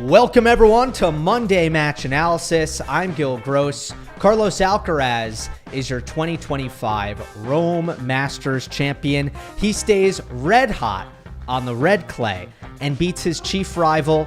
Welcome everyone to Monday Match Analysis. I'm Gill Gross. Carlos Alcaraz is your 2025 Rome Masters champion. He stays red hot on the red clay and beats his chief rival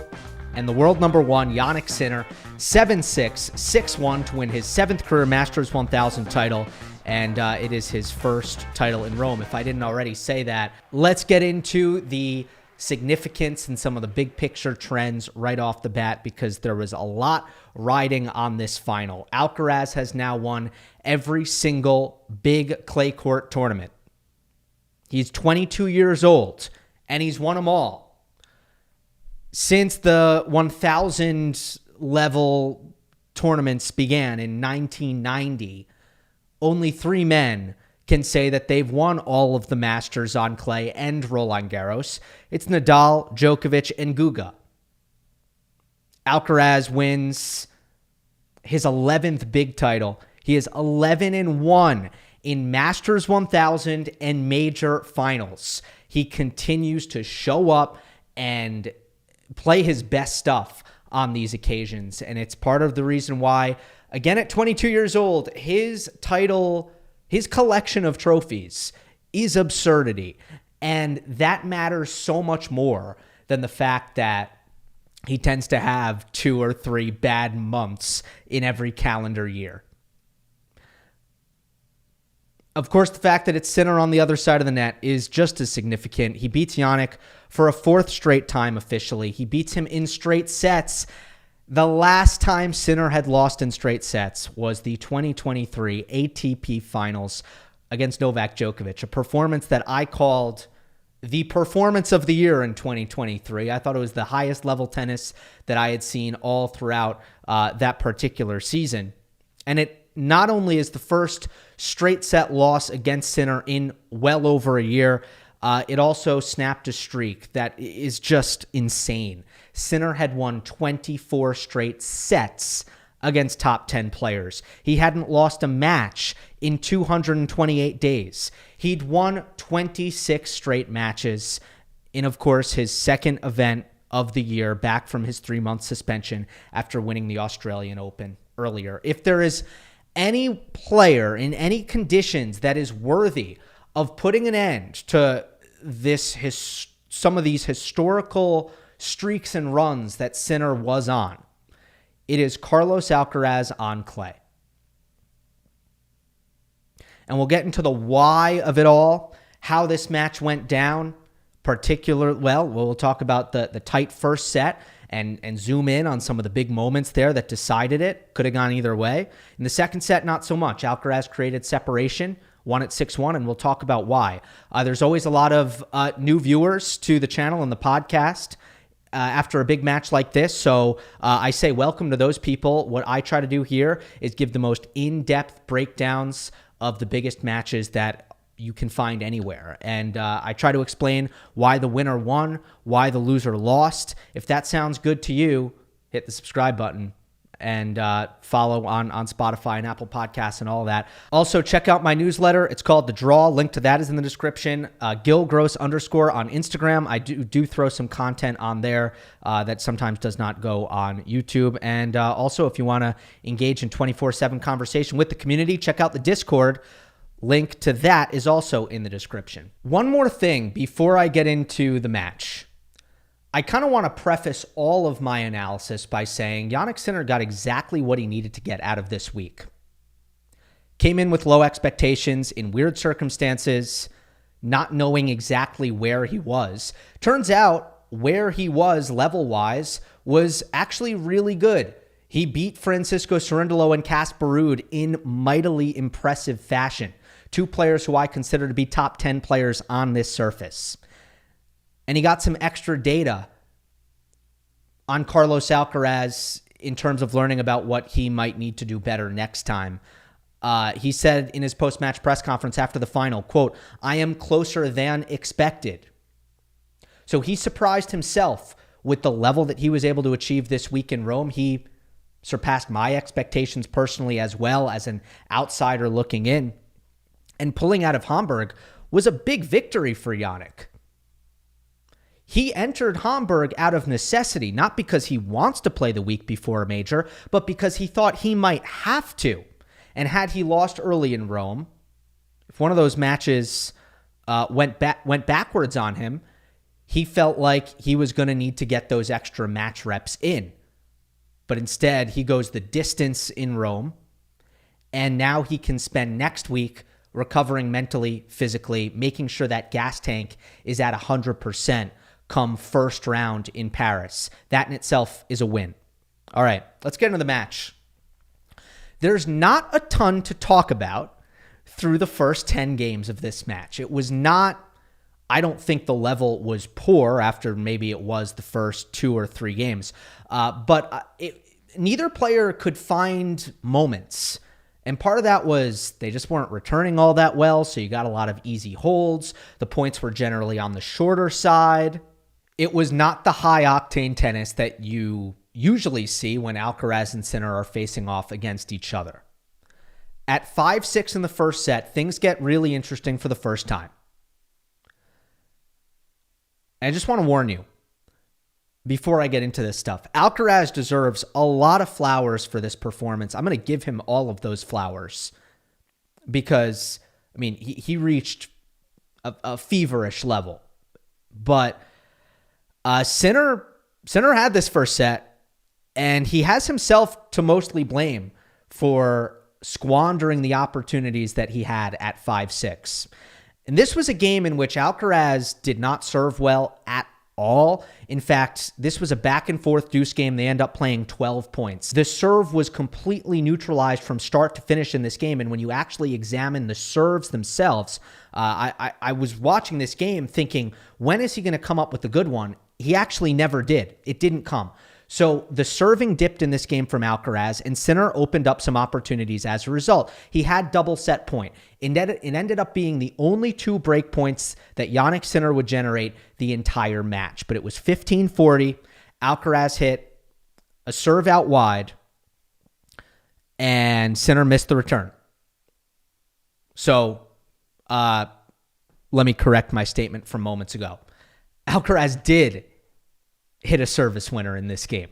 and the world number one, Jannik Sinner, 7-6, 6-1 to win his 7th career Masters 1000 title. And it is his first title in Rome, if I didn't already say that. Let's get into the significance and some of the big picture trends right off the bat, because there was a lot riding on this final. Alcaraz has now won every single big clay court tournament. He's 22 years old, and he's won them all. Since the 1,000 level tournaments began in 1990, only 3 men can say that they've won all of the Masters on clay and Roland Garros. It's Nadal, Djokovic, and Guga. Alcaraz wins his 11th big title. He is 11-1 in Masters 1000 and major finals. He continues to show up and play his best stuff on these occasions, and it's part of the reason why, again, at 22 years old, his collection of trophies is absurdity. And that matters so much more than the fact that he tends to have 2 or 3 bad months in every calendar year. Of course, the fact that it's Sinner on the other side of the net is just as significant. He beats Jannik for a 4th straight time officially. He beats him in straight sets. The last time Sinner had lost in straight sets was the 2023 ATP Finals against Novak Djokovic, a performance that I called the performance of the year in 2023. I thought it was the highest level tennis that I had seen all throughout that particular season. And it not only is the first straight set loss against Sinner in well over a year, it also snapped a streak that is just insane. Sinner had won 24 straight sets against top 10 players. He hadn't lost a match in 228 days. He'd won 26 straight matches in, of course, his second event of the year, back from his 3-month suspension after winning the Australian Open earlier. If there is any player in any conditions that is worthy of putting an end to some of these historical streaks and runs that Sinner was on, it is Carlos Alcaraz on clay. And we'll get into the why of it all, how this match went down, we'll talk about the tight first set and zoom in on some of the big moments there that decided it. Could have gone either way. In the second set, not so much. Alcaraz created separation, won at 6-1, and we'll talk about why. There's always a lot of new viewers to the channel and the podcast after a big match like this. So I say welcome to those people. What I try to do here is give the most in-depth breakdowns of the biggest matches that you can find anywhere. And I try to explain why the winner won, why the loser lost. If that sounds good to you, hit the subscribe button and follow on Spotify and Apple Podcasts and all that. Also, check out my newsletter. It's called The Draw. Link to that is in the description. Gill Gross _ on Instagram. I do throw some content on there that sometimes does not go on YouTube. And also, if you want to engage in 24/7 conversation with the community, check out the Discord. Link to that is also in the description. One more thing before I get into the match. I kind of want to preface all of my analysis by saying Jannik Sinner got exactly what he needed to get out of this week. Came in with low expectations in weird circumstances, not knowing exactly where he was. Turns out where he was level-wise was actually really good. He beat Francisco Cerundolo and Casper Ruud in mightily impressive fashion. 2 players who I consider to be top 10 players on this surface. And he got some extra data on Carlos Alcaraz in terms of learning about what he might need to do better next time. He said in his post-match press conference after the final, quote, "I am closer than expected." So he surprised himself with the level that he was able to achieve this week in Rome. He surpassed my expectations personally as well as an outsider looking in. And pulling out of Hamburg was a big victory for Jannik. He entered Hamburg out of necessity, not because he wants to play the week before a major, but because he thought he might have to. And had he lost early in Rome, if one of those matches went backwards on him, he felt like he was going to need to get those extra match reps in. But instead, he goes the distance in Rome, and now he can spend next week recovering mentally, physically, making sure that gas tank is at 100% come first round in Paris. That in itself is a win. All right, let's get into the match. There's not a ton to talk about through the first 10 games of this match. It was not, I don't think the level was poor after maybe it was the first 2 or 3 games. But neither player could find moments. And part of that was they just weren't returning all that well, so you got a lot of easy holds. The points were generally on the shorter side. It was not the high-octane tennis that you usually see when Alcaraz and Sinner are facing off against each other. At 5-6 in the first set, things get really interesting for the first time. And I just want to warn you, before I get into this stuff, Alcaraz deserves a lot of flowers for this performance. I'm going to give him all of those flowers because, I mean, he reached a feverish level. But Sinner had this first set, and he has himself to mostly blame for squandering the opportunities that he had at 5-6. And this was a game in which Alcaraz did not serve well at all. In fact, this was a back and forth deuce game. They end up playing 12 points. The serve was completely neutralized from start to finish in this game. And when you actually examine the serves themselves, I was watching this game thinking, when is he going to come up with a good one? He actually never did. It didn't come. So the serving dipped in this game from Alcaraz, and Sinner opened up some opportunities as a result. He had double set point. It ended up being the only 2 break points that Jannik Sinner would generate the entire match. But it was 15-40. Alcaraz hit a serve out wide, and Sinner missed the return. So let me correct my statement from moments ago. Alcaraz did hit a service winner in this game.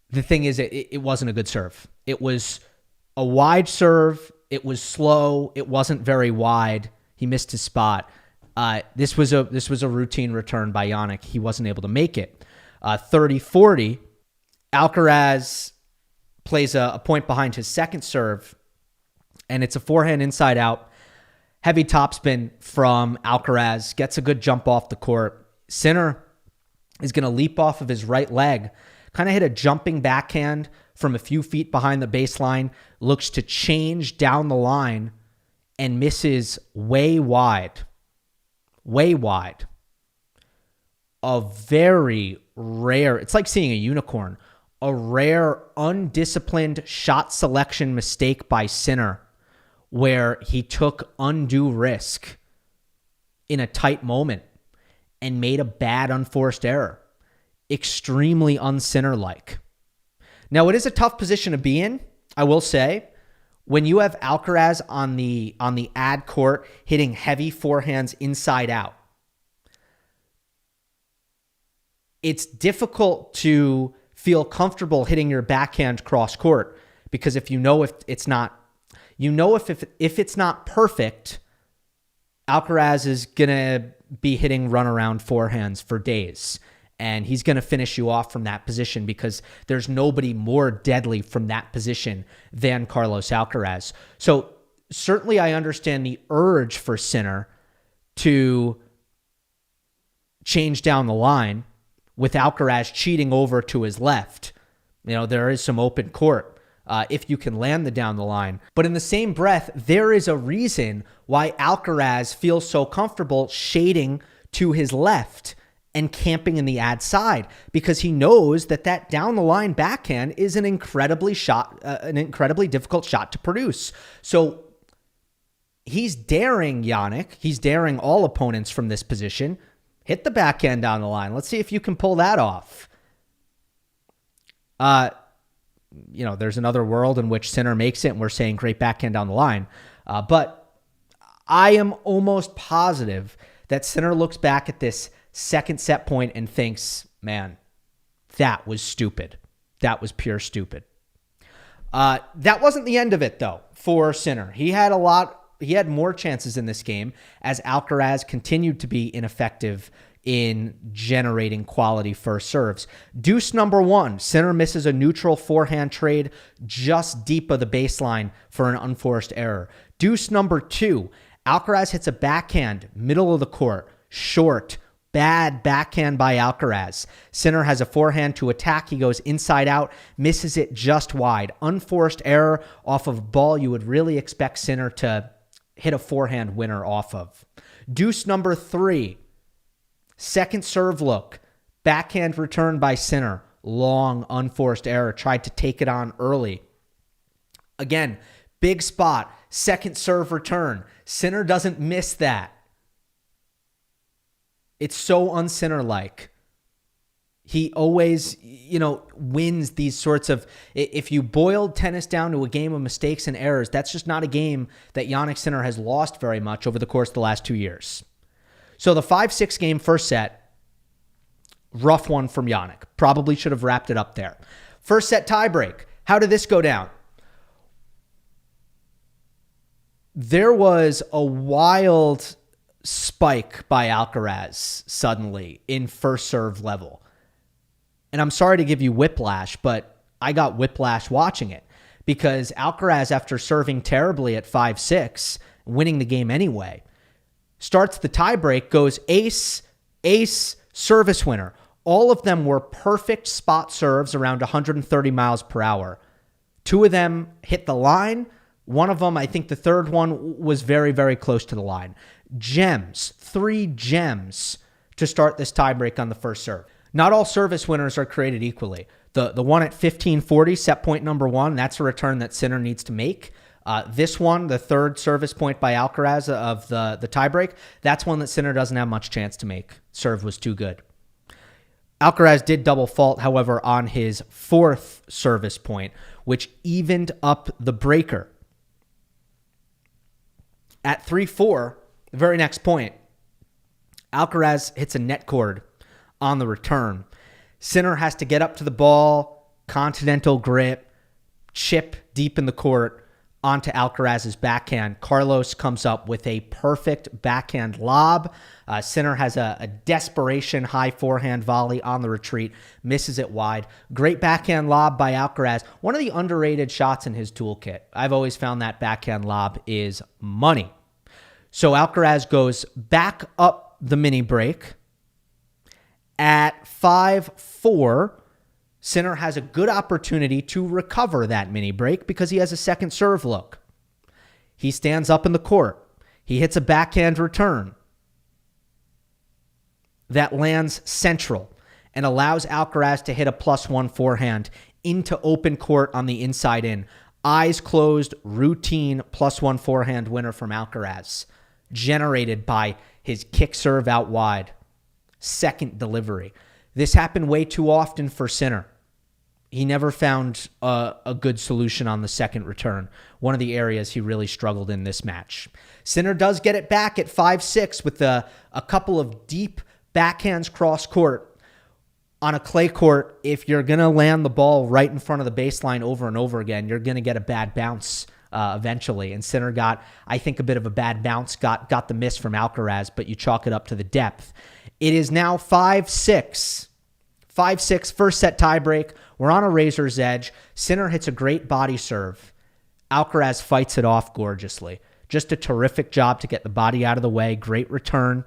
The thing is, it wasn't a good serve. It was a wide serve. It was slow. It wasn't very wide. He missed his spot. This was a routine return by Jannik. He wasn't able to make it. 30-40. Alcaraz plays a point behind his second serve, and it's a forehand inside out. Heavy topspin from Alcaraz. Gets a good jump off the court. Sinner is going to leap off of his right leg, kind of hit a jumping backhand from a few feet behind the baseline, looks to change down the line, and misses way wide. Way wide. A very rare, it's like seeing a unicorn, a rare, undisciplined shot selection mistake by Sinner, where he took undue risk in a tight moment and made a bad unforced error. Extremely un-Sinner-like. Now, it is a tough position to be in, I will say. When you have Alcaraz on the ad court hitting heavy forehands inside out, it's difficult to feel comfortable hitting your backhand cross court because if it's not perfect, Alcaraz is going to be hitting runaround forehands for days. And he's going to finish you off from that position because there's nobody more deadly from that position than Carlos Alcaraz. So certainly I understand the urge for Sinner to change down the line with Alcaraz cheating over to his left. You know, there is some open court if you can land the down the line. But in the same breath, there is a reason why Alcaraz feels so comfortable shading to his left and camping in the ad side, because he knows that down the line backhand is an incredibly difficult shot to produce. So he's daring Jannik. He's daring all opponents from this position. Hit the backhand down the line. Let's see if you can pull that off. There's another world in which Sinner makes it, and we're saying great backhand down the line. But I am almost positive that Sinner looks back at this second set point and thinks, man, that was stupid. That was pure stupid. That wasn't the end of it, though, for Sinner. He had more chances in this game as Alcaraz continued to be ineffective in generating quality first serves. Deuce number 1, Sinner misses a neutral forehand trade just deep of the baseline for an unforced error. Deuce number 2, Alcaraz hits a backhand, middle of the court, short, bad backhand by Alcaraz. Sinner has a forehand to attack. He goes inside out, misses it just wide. Unforced error off of a ball you would really expect Sinner to hit a forehand winner off of. Deuce number 3, second serve look, backhand return by Sinner. Long, unforced error. Tried to take it on early. Again, big spot, second serve return. Sinner doesn't miss that. It's so un-Sinner-like. He always, wins these sorts of... If you boiled tennis down to a game of mistakes and errors, that's just not a game that Jannik Sinner has lost very much over the course of the last 2 years. So the 5-6 game first set, rough one from Jannik. Probably should have wrapped it up there. First set tiebreak. How did this go down? There was a wild spike by Alcaraz suddenly in first serve level. And I'm sorry to give you whiplash, but I got whiplash watching it because Alcaraz, after serving terribly at 5-6, winning the game anyway, starts the tiebreak, goes ace, ace, service winner. All of them were perfect spot serves around 130 miles per hour. 2 of them hit the line. One of them, I think the third one, was very, very close to the line. Gems, 3 gems to start this tiebreak on the first serve. Not all service winners are created equally. The one at 1540, set point number 1, that's a return that Sinner needs to make. This one, the third service point by Alcaraz of the tiebreak, that's one that Sinner doesn't have much chance to make. Serve was too good. Alcaraz did double fault, however, on his 4th service point, which evened up the breaker. At 3-4, the very next point, Alcaraz hits a netcord on the return. Sinner has to get up to the ball, continental grip, chip deep in the court onto Alcaraz's backhand. Carlos comes up with a perfect backhand lob. Sinner has a desperation high forehand volley on the retreat, misses it wide. Great backhand lob by Alcaraz. One of the underrated shots in his toolkit. I've always found that backhand lob is money. So Alcaraz goes back up the mini break. At 5-4, Sinner has a good opportunity to recover that mini break because he has a second serve look. He stands up in the court. He hits a backhand return that lands central and allows Alcaraz to hit a +1 forehand into open court on the inside in. Eyes closed, routine +1 forehand winner from Alcaraz, generated by his kick serve out wide. Second delivery. This happened way too often for Sinner. He never found a good solution on the second return. One of the areas he really struggled in this match. Sinner does get it back at 5-6 with a couple of deep backhands cross court. On a clay court, if you're going to land the ball right in front of the baseline over and over again, you're going to get a bad bounce eventually. And Sinner got, I think, a bit of a bad bounce, got the miss from Alcaraz, but you chalk it up to the depth. It is now 5-6. 5-6, first set tiebreak. We're on a razor's edge. Sinner hits a great body serve. Alcaraz fights it off gorgeously. Just a terrific job to get the body out of the way. Great return.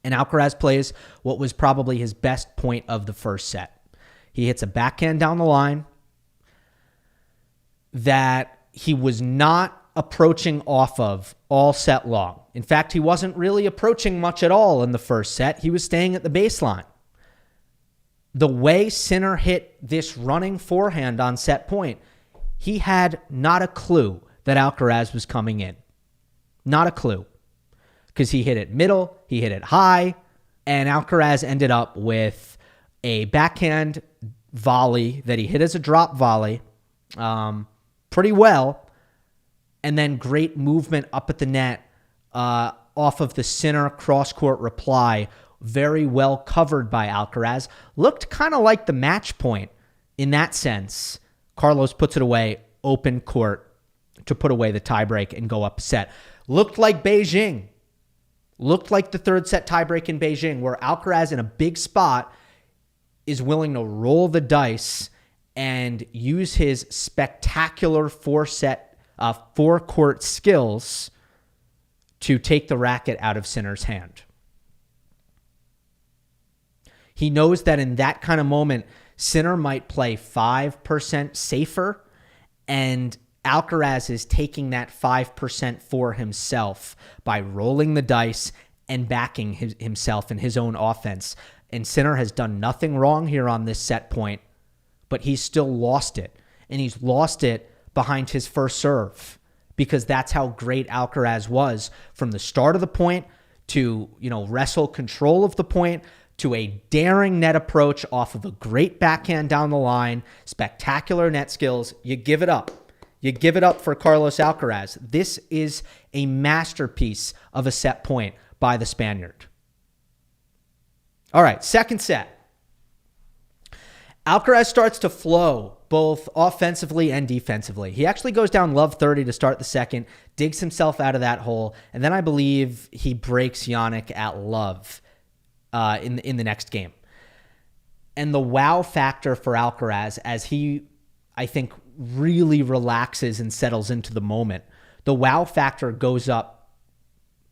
And Alcaraz plays what was probably his best point of the first set. He hits a backhand down the line that he was not approaching off of all set long. In fact, he wasn't really approaching much at all in the first set. He was staying at the baseline. The way Sinner hit this running forehand on set point, he had not a clue that Alcaraz was coming in. Not a clue. Because he hit it middle, he hit it high, and Alcaraz ended up with a backhand volley that he hit as a drop volley pretty well, and then great movement up at the net off of the Sinner cross-court reply. very well covered by Alcaraz. Looked kind of like the match point in that sense. Carlos puts it away, open court to put away the tiebreak and go up a set. Looked like Beijing. Looked like the third set tiebreak in Beijing, where Alcaraz in a big spot is willing to roll the dice and use his spectacular four-court skills to take the racket out of Sinner's hand. He knows that in that kind of moment, Sinner might play 5% safer, and Alcaraz is taking that 5% for himself by rolling the dice and backing himself in his own offense. And Sinner has done nothing wrong here on this set point, but he's still lost it. And he's lost it behind his first serve because that's how great Alcaraz was from the start of the point to, wrestle control of the point to a daring net approach off of a great backhand down the line, spectacular net skills. You give it up. You give it up for Carlos Alcaraz. This is a masterpiece of a set point by the Spaniard. All right, second set. Alcaraz starts to flow both offensively and defensively. He actually goes down love 30 to start the second, digs himself out of that hole, and then I believe he breaks Jannik at love in the next game. And the wow factor for Alcaraz as he, I think, really relaxes and settles into the moment, the wow factor goes up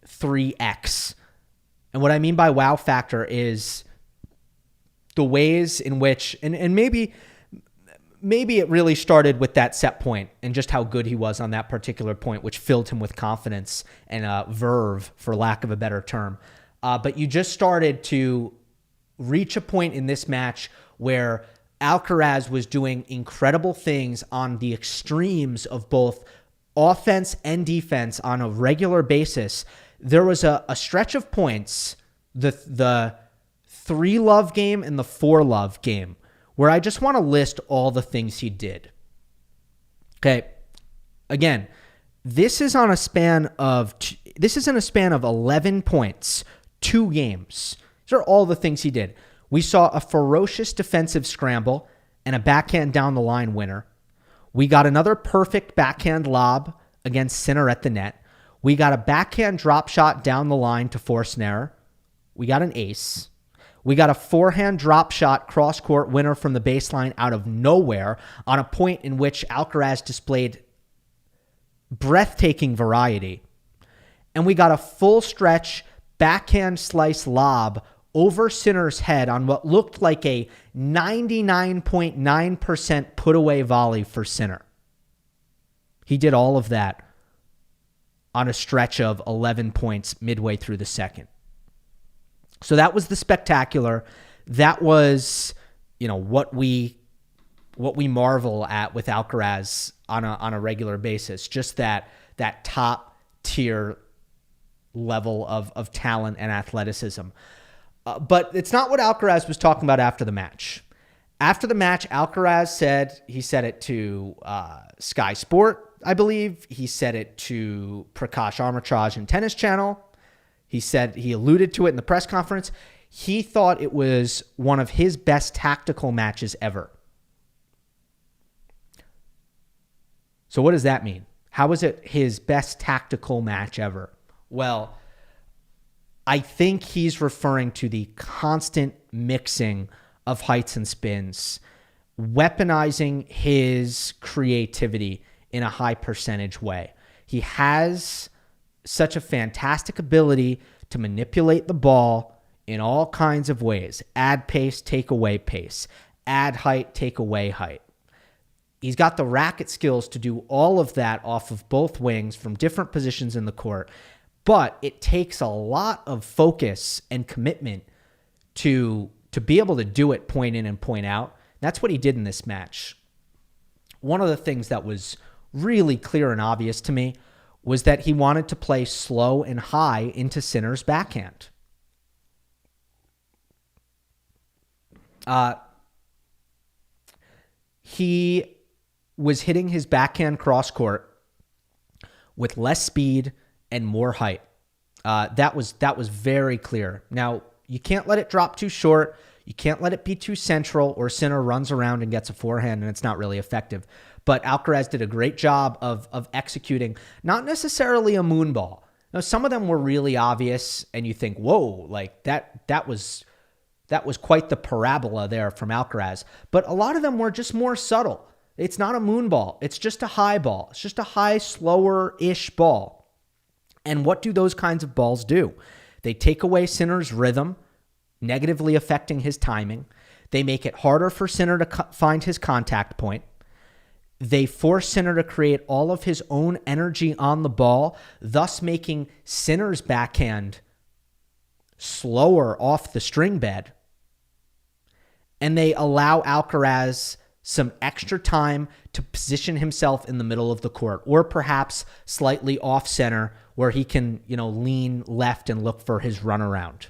3x. And what I mean by wow factor is the ways in which, and maybe it really started with that set point and just how good he was on that particular point, which filled him with confidence and verve, for lack of a better term. But you just started to reach a point in this match where Alcaraz was doing incredible things on the extremes of both offense and defense on a regular basis. There was a stretch of points, the 3-love game and the 4-love game, where I just want to list all the things he did. Okay. Again, this is in a span of 11 points, 2 games. These are all the things he did. We saw a ferocious defensive scramble and a backhand down the line winner. We got another perfect backhand lob against Sinner at the net. We got a backhand drop shot down the line to force an error. We got an ace. We got a forehand drop shot cross-court winner from the baseline out of nowhere on a point in which Alcaraz displayed breathtaking variety. And we got a full stretch backhand slice lob over Sinner's head on what looked like a 99.9% put-away volley for Sinner. He did all of that on a stretch of 11 points midway through the second. So that was the spectacular. That was, what we marvel at with Alcaraz on a regular basis. Just that top tier level of talent and athleticism. But it's not what Alcaraz was talking about after the match. After the match, Alcaraz said it to Sky Sport, I believe. He said it to Prakash Armitage and Tennis Channel. He alluded to it in the press conference. He thought it was one of his best tactical matches ever. So what does that mean? How is it his best tactical match ever? Well, I think he's referring to the constant mixing of heights and spins, weaponizing his creativity in a high percentage way. He has such a fantastic ability to manipulate the ball in all kinds of ways. Add pace, take away pace. Add height, take away height. He's got the racket skills to do all of that off of both wings from different positions in the court. But it takes a lot of focus and commitment to be able to do it point in and point out. That's what he did in this match. One of the things that was really clear and obvious to me was that he wanted to play slow and high into Sinner's backhand. He was hitting his backhand cross court with less speed and more height. That was very clear. Now, You can't let it drop too short. You can't let it be too central, or Sinner runs around and gets a forehand and it's not really effective. But Alcaraz did a great job of executing not necessarily a moon ball. Now, some of them were really obvious, and you think, whoa, like that was quite the parabola there from Alcaraz. But a lot of them were just more subtle. It's not a moon ball. It's just a high ball. It's just a high, slower-ish ball. And what do those kinds of balls do? They take away Sinner's rhythm, negatively affecting his timing. They make it harder for Sinner to find his contact point. They force Sinner to create all of his own energy on the ball, thus making Sinner's backhand slower off the string bed. And they allow Alcaraz some extra time to position himself in the middle of the court, or perhaps slightly off center where he can, lean left and look for his runaround.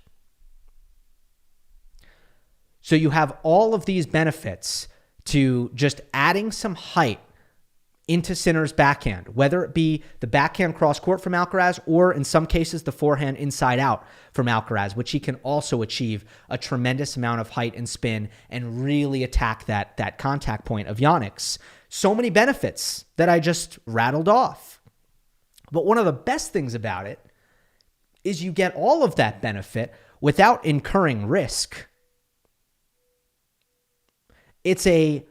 So you have all of these benefits to just adding some height into Sinner's backhand, whether it be the backhand cross court from Alcaraz, or in some cases the forehand inside out from Alcaraz, which he can also achieve a tremendous amount of height and spin and really attack that contact point of Jannik's. So many benefits that I just rattled off. But one of the best things about it is you get all of that benefit without incurring risk. It's a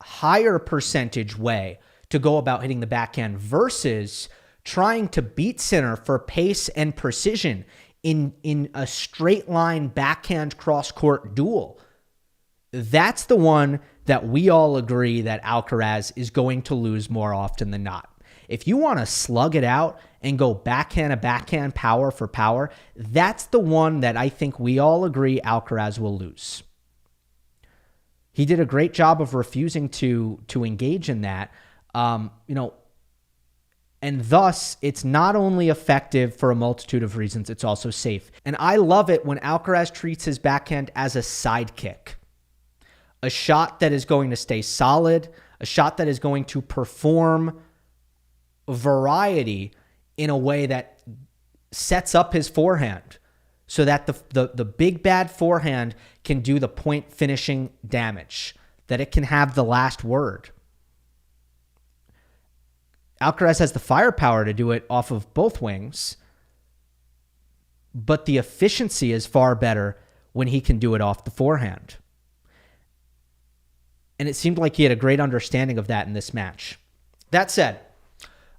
higher percentage way to go about hitting the backhand versus trying to beat Sinner for pace and precision in a straight line backhand cross court duel. That's the one that we all agree that Alcaraz is going to lose more often than not. If you want to slug it out and go backhand to backhand, power for power, that's the one that I think we all agree Alcaraz will lose. He did a great job of refusing to engage in that, and thus it's not only effective for a multitude of reasons, it's also safe. And I love it when Alcaraz treats his backhand as a sidekick, a shot that is going to stay solid, a shot that is going to perform variety in a way that sets up his forehand, so that the big bad forehand can do the point finishing damage, that it can have the last word. Alcaraz has the firepower to do it off of both wings, but the efficiency is far better when he can do it off the forehand. And it seemed like he had a great understanding of that in this match. That said,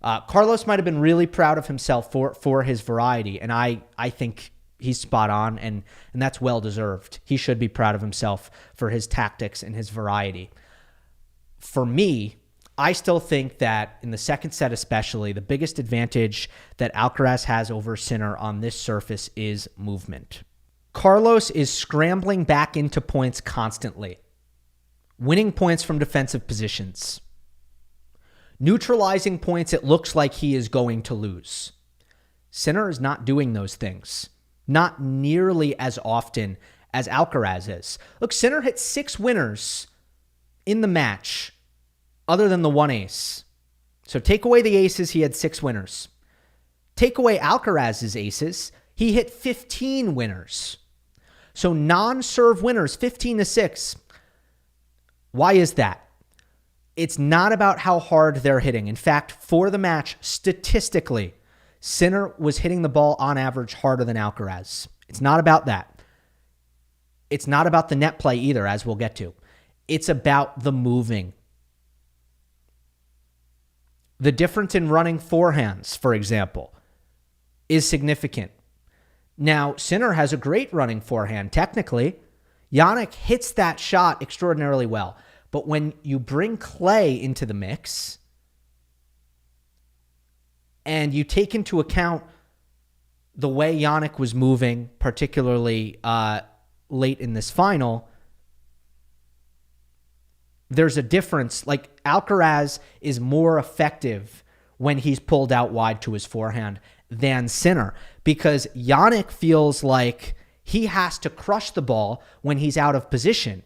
Carlos might have been really proud of himself for his variety, and I think he's spot on, and that's well-deserved. He should be proud of himself for his tactics and his variety. For me, I still think that in the second set especially, the biggest advantage that Alcaraz has over Sinner on this surface is movement. Carlos is scrambling back into points constantly, winning points from defensive positions, neutralizing points it looks like he is going to lose. Sinner is not doing those things. Not nearly as often as Alcaraz is. Look, Sinner hit 6 winners in the match, other than the one ace. So take away the aces, he had 6 winners. Take away Alcaraz's aces, he hit 15 winners. So non-serve winners, 15-6. Why is that? It's not about how hard they're hitting. In fact, for the match, statistically, Sinner was hitting the ball on average harder than Alcaraz. It's not about that. It's not about the net play either, as we'll get to. It's about the moving. The difference in running forehands, for example, is significant. Now, Sinner has a great running forehand, technically. Jannik hits that shot extraordinarily well. But when you bring clay into the mix, and you take into account the way Jannik was moving, particularly late in this final, there's a difference. Like, Alcaraz is more effective when he's pulled out wide to his forehand than Sinner, because Jannik feels like he has to crush the ball when he's out of position,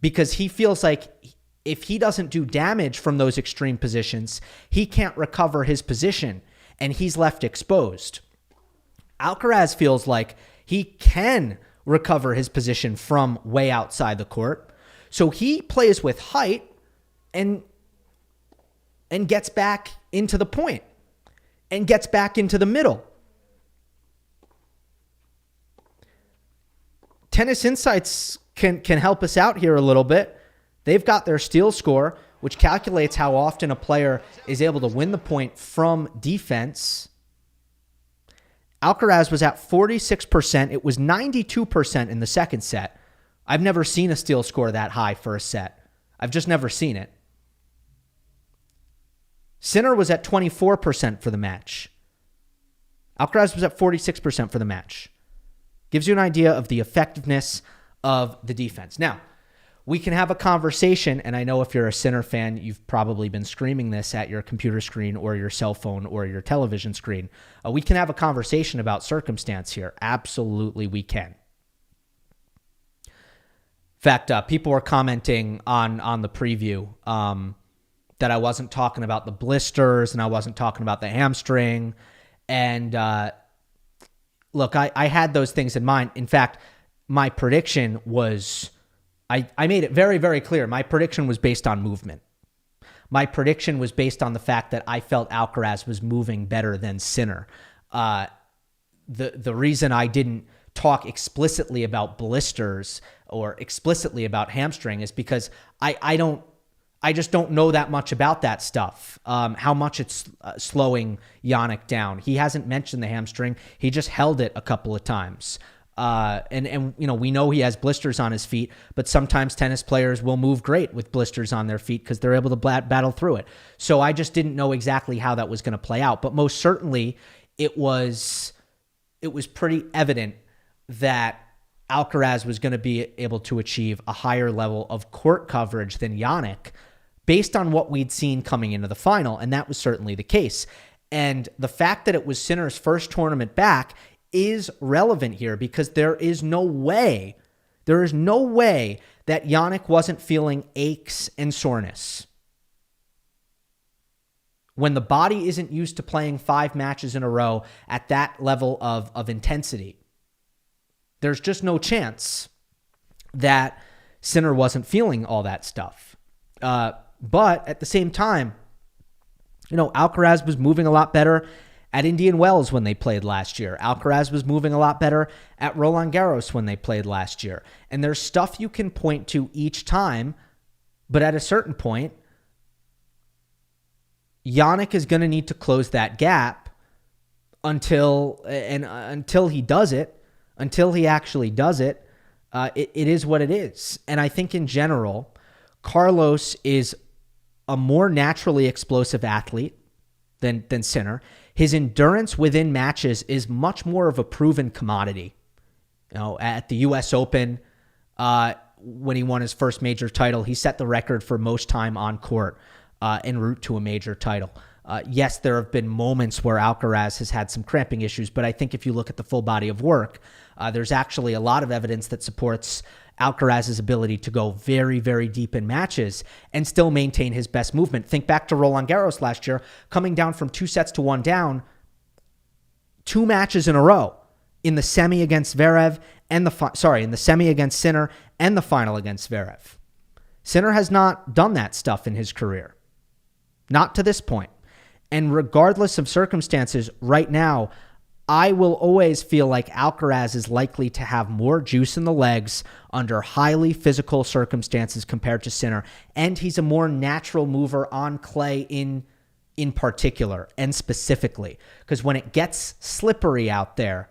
because he feels like if he doesn't do damage from those extreme positions, he can't recover his position, and he's left exposed. Alcaraz feels like He can recover his position from way outside the court. So he plays with height and gets back into the point and gets back into the middle. Tennis Insights can help us out here a little bit. They've got their steal score, which calculates how often a player is able to win the point from defense. Alcaraz was at 46%. It was 92% in the second set. I've never seen a steal score that high for a set. I've just never seen it. Sinner was at 24% for the match. Alcaraz was at 46% for the match. Gives you an idea of the effectiveness of the defense. Now, we can have a conversation, and I know if you're a Sinner fan, you've probably been screaming this at your computer screen or your cell phone or your television screen. We can have a conversation about circumstance here. Absolutely, we can. In fact, people were commenting on the preview that I wasn't talking about the blisters and I wasn't talking about the hamstring. And look, I had those things in mind. In fact, my prediction was, I made it very, very clear. My prediction was based on movement. My prediction was based on the fact that I felt Alcaraz was moving better than Sinner. The reason I didn't talk explicitly about blisters or explicitly about hamstring is because I just don't know that much about that stuff. How much it's slowing Jannik down. He hasn't mentioned the hamstring. He just held it a couple of times. And you know, we know he has blisters on his feet, but sometimes tennis players will move great with blisters on their feet because they're able to battle through it. So I just didn't know exactly how that was going to play out. But most certainly it was pretty evident that Alcaraz was going to be able to achieve a higher level of court coverage than Jannik based on what we'd seen coming into the final. And that was certainly the case. And the fact that it was Sinner's first tournament back is relevant here because there is no way that Jannik wasn't feeling aches and soreness. When the body isn't used to playing 5 matches in a row at that level of intensity, there's just no chance that Sinner wasn't feeling all that stuff. But at the same time, you know, Alcaraz was moving a lot better at Indian Wells when they played last year. Alcaraz was moving a lot better at Roland Garros when they played last year. And there's stuff you can point to each time, but at a certain point, Jannik is going to need to close that gap until he does it, until he actually does it. It is what it is. And I think in general, Carlos is a more naturally explosive athlete than Sinner. His endurance within matches is much more of a proven commodity. You know, at the U.S. Open, when he won his first major title, he set the record for most time on court en route to a major title. Yes, there have been moments where Alcaraz has had some cramping issues, but I think if you look at the full body of work, there's actually a lot of evidence that supports Alcaraz's ability to go very, very deep in matches and still maintain his best movement. Think back to Roland Garros last year, coming down from 2-1 down, 2 matches in a row in the semi against Zverev and in the semi against Sinner and the final against Zverev. Sinner has not done that stuff in his career. Not to this point. And regardless of circumstances, right now, I will always feel like Alcaraz is likely to have more juice in the legs under highly physical circumstances compared to Sinner. And he's a more natural mover on clay in particular and specifically. Because when it gets slippery out there,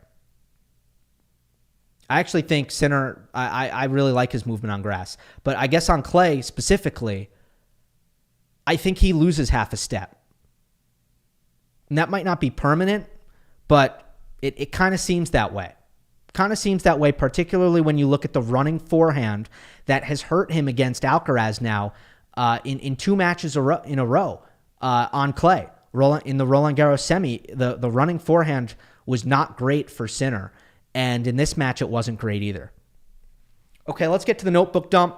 I actually think Sinner, I really like his movement on grass. But I guess on clay specifically, I think he loses half a step. And that might not be permanent, but it kind of seems that way. Kind of seems that way, particularly when you look at the running forehand that has hurt him against Alcaraz now in 2 matches in a row on clay. In the Roland Garros semi, the running forehand was not great for Sinner. And in this match, it wasn't great either. Okay, let's get to the notebook dump.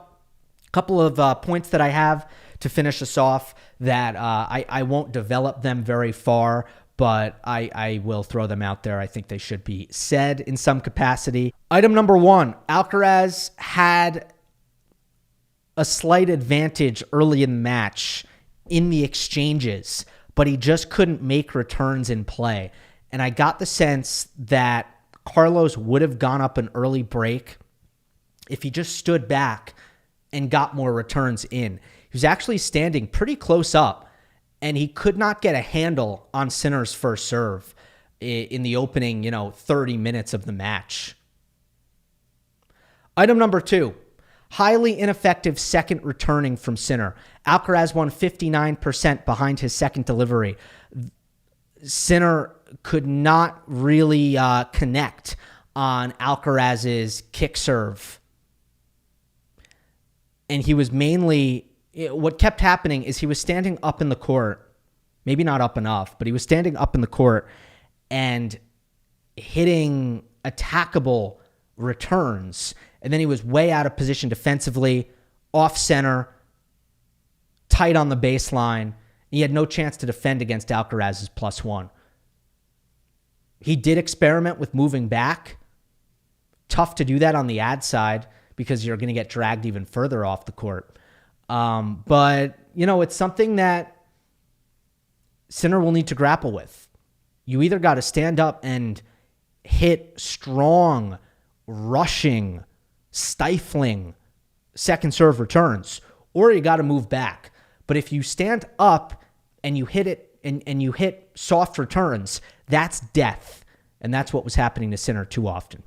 A couple of points that I have to finish us off that I won't develop them very far, but I will throw them out there. I think they should be said in some capacity. Item number 1, Alcaraz had a slight advantage early in the match in the exchanges, but he just couldn't make returns in play. And I got the sense that Carlos would have gone up an early break if he just stood back and got more returns in. He was actually standing pretty close up, and he could not get a handle on Sinner's first serve in the opening, 30 minutes of the match. Item number 2, highly ineffective second returning from Sinner. Alcaraz won 59% behind his second delivery. Sinner could not really connect on Alcaraz's kick serve. And he was mainly, what kept happening is he was standing up in the court, maybe not up enough, but he was standing up in the court and hitting attackable returns. And then he was way out of position defensively, off center, tight on the baseline. He had no chance to defend against Alcaraz's +1. He did experiment with moving back. Tough to do that on the ad side because you're going to get dragged even further off the court. But, it's something that Sinner will need to grapple with. You either got to stand up and hit strong, rushing, stifling second serve returns, or you got to move back. But if you stand up and you hit it and you hit soft returns, that's death. And that's what was happening to Sinner too often.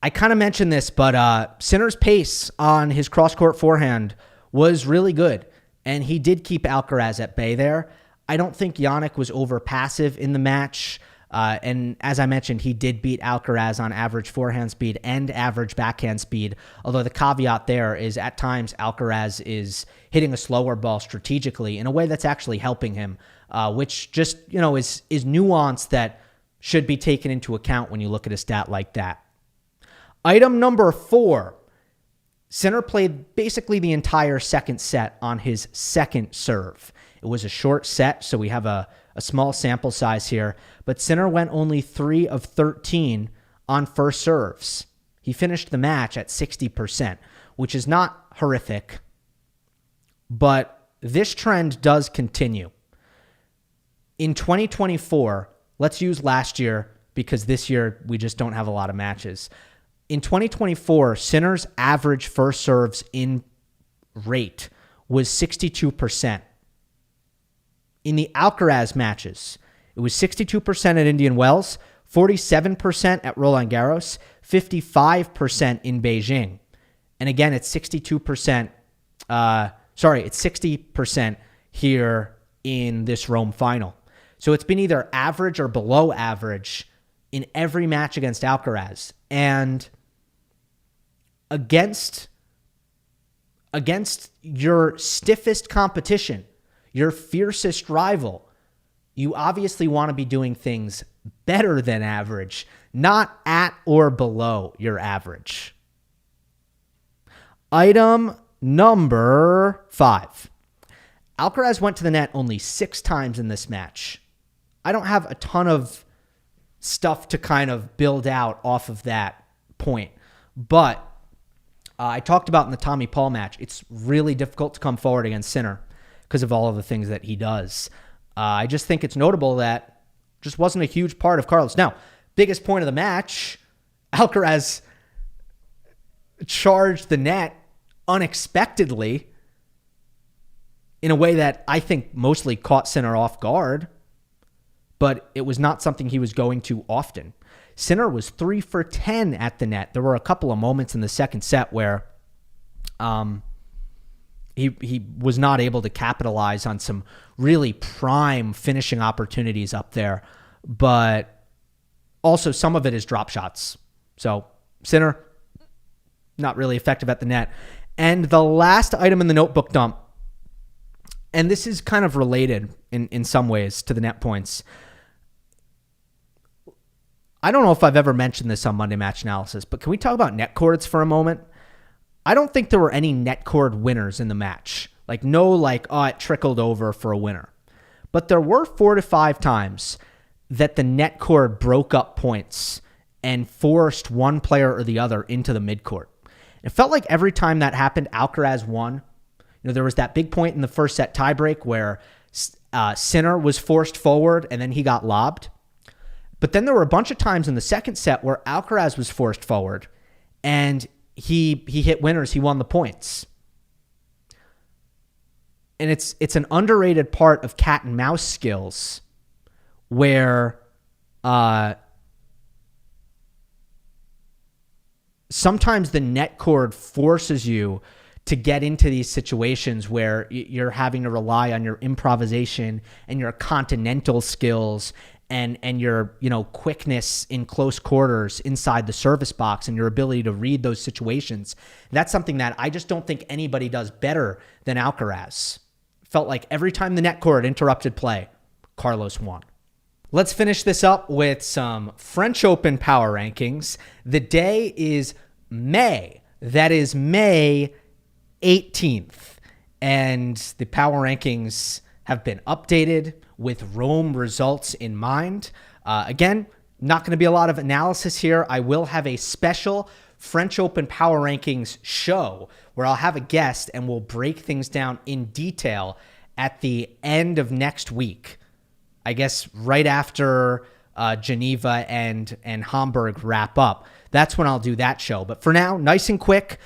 I kind of mentioned this, but Sinner's pace on his cross-court forehand was really good, and he did keep Alcaraz at bay there. I don't think Jannik was over passive in the match, and as I mentioned, he did beat Alcaraz on average forehand speed and average backhand speed, although the caveat there is at times Alcaraz is hitting a slower ball strategically in a way that's actually helping him, which just is nuance that should be taken into account when you look at a stat like that. Item number 4, Sinner played basically the entire second set on his second serve. It was a short set, so we have a small sample size here, but Sinner went only 3 of 13 on first serves. He finished the match at 60%, which is not horrific, but this trend does continue. In 2024, let's use last year because this year we just don't have a lot of matches. In 2024, Sinner's average first serves in rate was 62%. In the Alcaraz matches, it was 62% at Indian Wells, 47% at Roland Garros, 55% in Beijing. And again, it's 62%. It's 60% here in this Rome final. So it's been either average or below average in every match against Alcaraz. And against your stiffest competition, your fiercest rival, you obviously want to be doing things better than average, not at or below your average. Item number 5. Alcaraz went to the net only 6 times in this match. I don't have a ton of stuff to kind of build out off of that point, but I talked about in the Tommy Paul match, it's really difficult to come forward against Sinner because of all of the things that he does. I just think it's notable that just wasn't a huge part of Carlos. Now, biggest point of the match, Alcaraz charged the net unexpectedly in a way that I think mostly caught Sinner off guard, but it was not something he was going to often. Sinner was 3 for 10 at the net. There were a couple of moments in the second set where he was not able to capitalize on some really prime finishing opportunities up there, but also some of it is drop shots. So Sinner, not really effective at the net. And the last item in the notebook dump, and this is kind of related in some ways to the net points. I don't know if I've ever mentioned this on Monday Match Analysis, but can we talk about netcords for a moment? I don't think there were any netcord winners in the match. It trickled over for a winner. but there were 4 to 5 times that the netcord broke up points and forced one player or the other into the midcourt. It felt like every time that happened, Alcaraz won. There was that big point in the first set tiebreak where Sinner was forced forward and then he got lobbed. But then there were a bunch of times in the second set where Alcaraz was forced forward and he hit winners. He won the points. And it's an underrated part of cat and mouse skills where sometimes the netcord forces you to get into these situations where you're having to rely on your improvisation and your continental skills and your quickness in close quarters inside the service box and your ability to read those situations. That's something that I just don't think anybody does better than Alcaraz. Felt like every time the netcord interrupted play, Carlos won. Let's finish this up with some French Open power rankings. The day is May. That is May 18th. And the power rankings have been updated with Rome results in mind. Again, not going to be a lot of analysis here. I will have a special French Open power rankings show where I'll have a guest and we'll break things down in detail at the end of next week. I guess right after Geneva and Hamburg wrap up. That's when I'll do that show. But for now, nice and quick,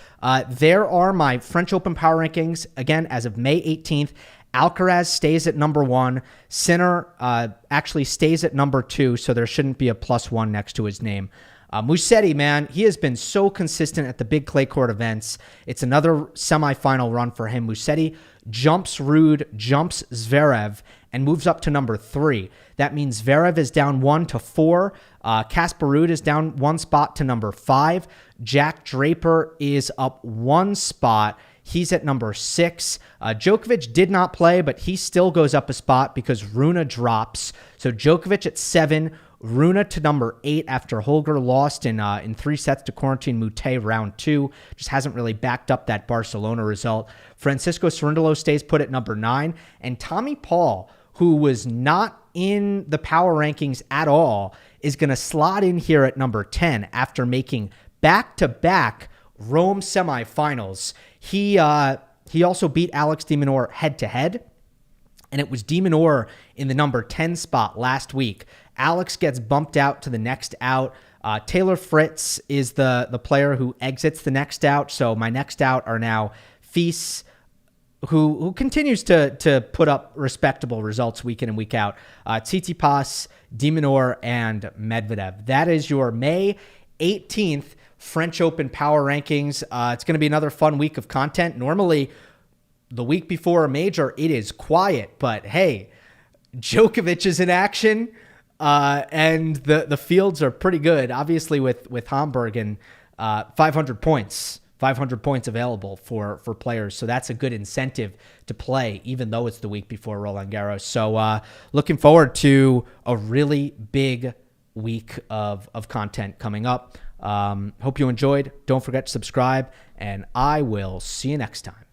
there are my French Open power rankings. Again, as of May 18th, Alcaraz stays at number 1. Sinner actually stays at number 2, so there shouldn't be a +1 next to his name. Musetti, man, he has been so consistent at the big clay court events. It's another semifinal run for him. Musetti jumps Ruud, jumps Zverev, and moves up to number 3. That means Zverev is down 1 to 4. Casper Ruud is down 1 spot to number 5. Jack Draper is up 1 spot. He's at number 6. Djokovic did not play, but he still goes up a spot because Rune drops. So Djokovic at 7. Rune to number 8 after Holger lost in 3 sets to Corentin Moutet round 2. Just hasn't really backed up that Barcelona result. Francisco Cerundolo stays put at number 9. And Tommy Paul, who was not in the power rankings at all, is going to slot in here at number 10 after making back-to-back Rome semifinals. He also beat Alex de Minaur head-to-head. And it was de Minaur in the number 10 spot last week. Alex gets bumped out to the next out. Taylor Fritz is the player who exits the next out. So my next out are now Fils, who continues to put up respectable results week in and week out. Tsitsipas, de Minaur, and Medvedev. That is your May 18th French Open power rankings. It's going to be another fun week of content. Normally, the week before a major, it is quiet, but hey, Djokovic is in action, and the fields are pretty good. Obviously, with Hamburg and 500 points available for players, so that's a good incentive to play, even though it's the week before Roland Garros. So, looking forward to a really big week of content coming up. Hope you enjoyed. Don't forget to subscribe, and I will see you next time.